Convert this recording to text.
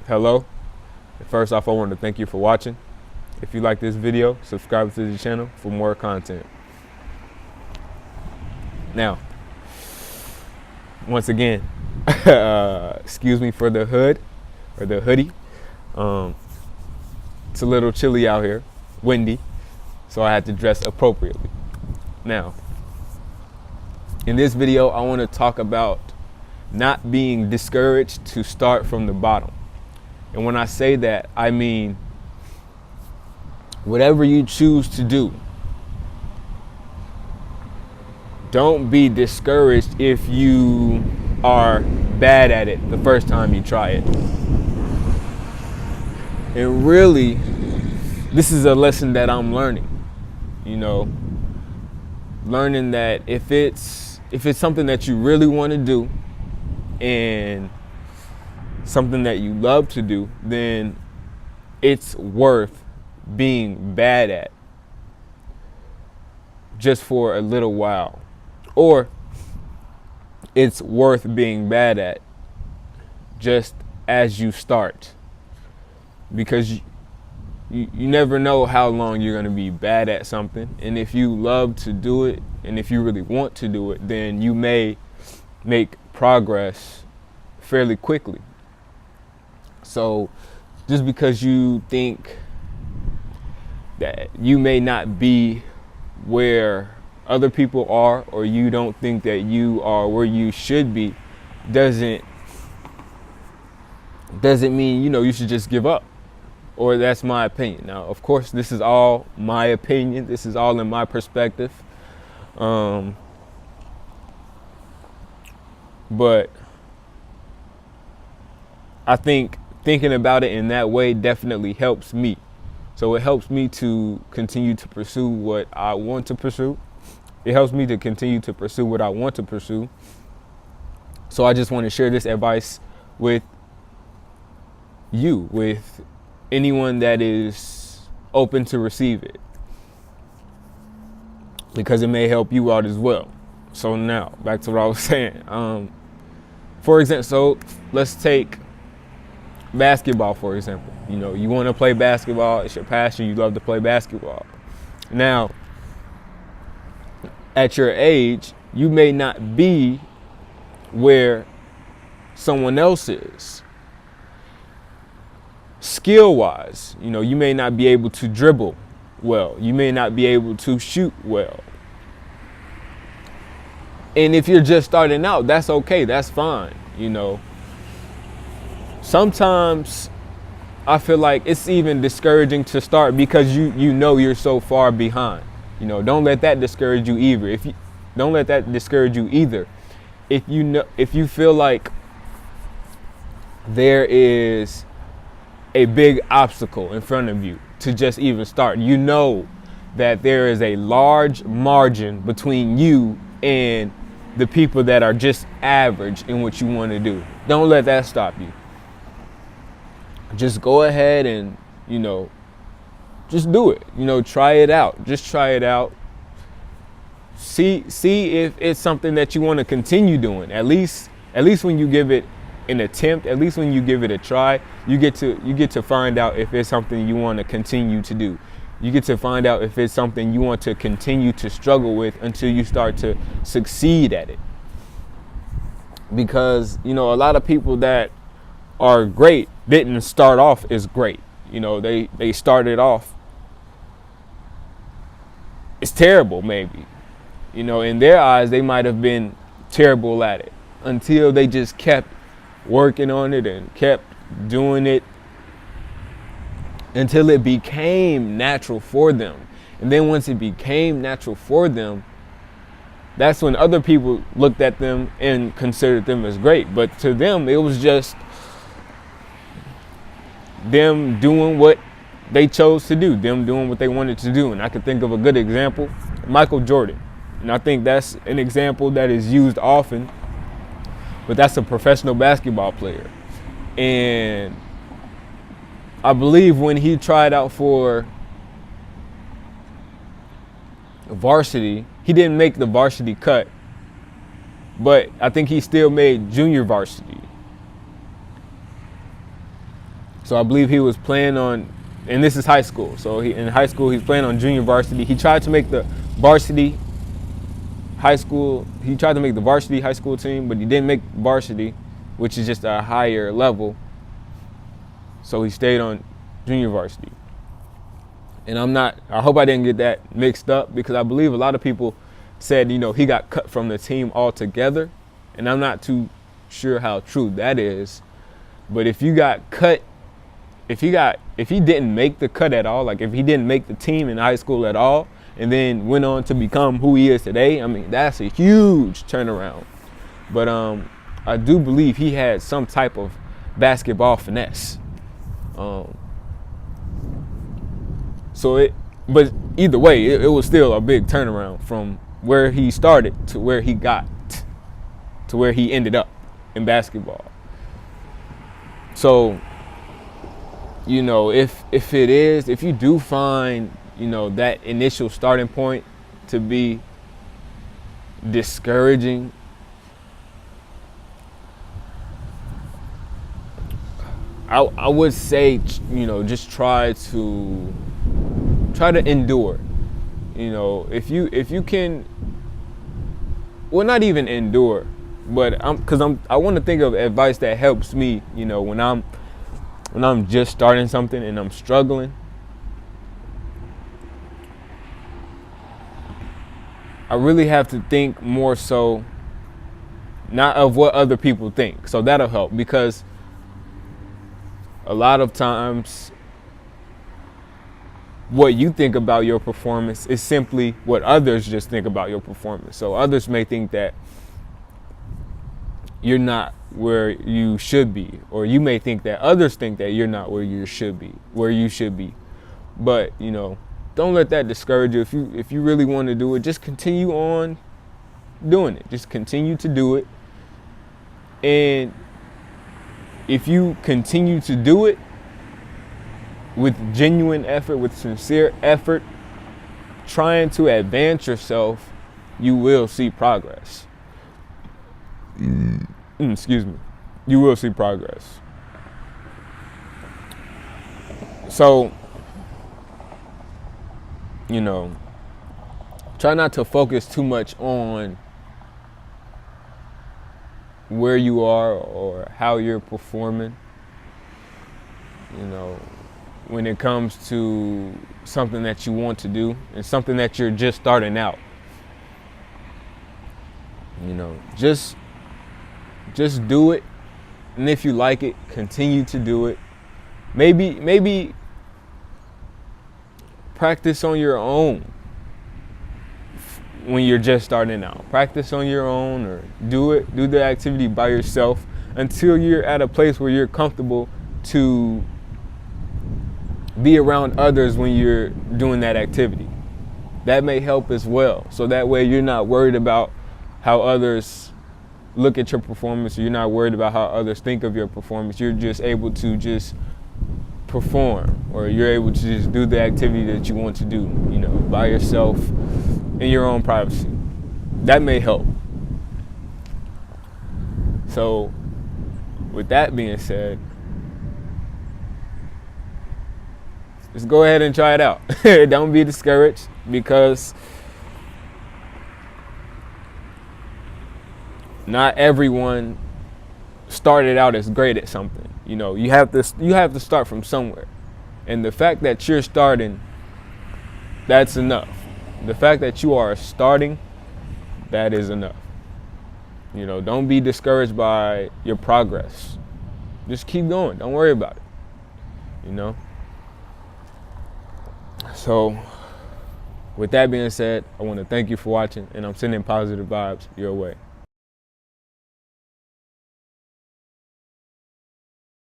Hello. First off, I want to thank you for watching. If you like this video, subscribe to the channel for more content. Now, once again, excuse me for the hood or the hoodie. It's a little chilly out here, windy, so I had to dress appropriately. Now, in this video, I want to talk about not being discouraged to start from the bottom. And when I say that, I mean whatever you choose to do, don't be discouraged if you are bad at it the first time you try it. And really, this is a lesson that I'm learning, learning that if it's something that you really want to do and something that you love to do, then it's worth being bad at just for a little while, or it's worth being bad at just as you start, because you never know how long you're going to be bad at something. And if you love to do it and if you really want to do it, then you may make progress fairly quickly. So just because you think that you may not be where other people are, or you don't think that you are where you should be, doesn't mean, you should just give up. Or that's my opinion. Now, of course, this is all my opinion. This is all in my perspective. But I think thinking about it in that way definitely helps me. So it helps me to continue to pursue what I want to pursue. It helps me to continue to pursue what I want to pursue. So I just want to share this advice with you, with anyone that is open to receive it, because it may help you out as well. So now, back to what I was saying. For example, so let's take basketball, for example. You want to play basketball. It's your passion. You love to play basketball. Now, at your age, you may not be where someone else is. Skill-wise, you may not be able to dribble well. You may not be able to shoot well. And if you're just starting out, that's okay. That's fine. Sometimes I feel like it's even discouraging to start because you're so far behind. Don't let that discourage you either. Don't let that discourage you either. If you feel like there is a big obstacle in front of you to just even start, that there is a large margin between you and the people that are just average in what you want to do. Don't let that stop you. Just go ahead and, just do it. Try it out. Just try it out. See if it's something that you want to continue doing. At least when you give it an attempt, at least when you give it a try, you get to find out if it's something you want to continue to do. You get to find out if it's something you want to continue to struggle with until you start to succeed at it. Because, a lot of people that are great didn't start off as great. They started off, it's terrible maybe. In their eyes, they might have been terrible at it until they just kept working on it and kept doing it until it became natural for them. And then once it became natural for them, that's when other people looked at them and considered them as great. But to them, it was just them doing what they chose to do, them doing what they wanted to do. And I could think of a good example, Michael Jordan. And I think that's an example that is used often, but that's a professional basketball player. And I believe when he tried out for varsity, he didn't make the varsity cut, but I think he still made junior varsity. So I believe he was playing on, and this is high school. So in high school, he's playing on junior varsity. He tried to make the varsity high school. He tried to make the varsity high school team, but he didn't make varsity, which is just a higher level. So he stayed on junior varsity. And I hope I didn't get that mixed up, because I believe a lot of people said, he got cut from the team altogether. And I'm not too sure how true that is. But if you got cut, if he didn't make the cut at all, like if he didn't make the team in high school at all, and then went on to become who he is today, I mean, that's a huge turnaround. But I do believe he had some type of basketball finesse. But either way, it was still a big turnaround from where he started to where he got to where he ended up in basketball. So, if you do find, that initial starting point to be discouraging, I would say, just try to endure. If you can, well, not even endure, but I want to think of advice that helps me, when I'm just starting something and I'm struggling. I really have to think more so not of what other people think. So that'll help, because a lot of times what you think about your performance is simply what others just think about your performance. So others may think that you're not where you should be, or you may think that others think that you're not where you should be. But, don't let that discourage you. If you really want to do it, just continue on doing it. Just continue to do it. And if you continue to do it with genuine effort, with sincere effort, trying to advance yourself, you will see progress. Excuse me. You will see progress. So, try not to focus too much on where you are or how you're performing. When it comes to something that you want to do and something that you're just starting out. Just do it. And if you like it, continue to do it. Maybe practice on your own when you're just starting out. Practice on your own, or do the activity by yourself until you're at a place where you're comfortable to be around others when you're doing that activity. That may help as well. So that way you're not worried about how others look at your performance. You're not worried about how others think of your performance. You're just able to just perform, or you're able to just do the activity that you want to do, by yourself in your own privacy. That may help. So with that being said, just go ahead and try it out. Don't be discouraged, because not everyone started out as great at something. You have to start from somewhere. And the fact that you're starting, that's enough. The fact that you are starting, that is enough. Don't be discouraged by your progress. Just keep going. Don't worry about it. So, with that being said, I want to thank you for watching, and I'm sending positive vibes your way.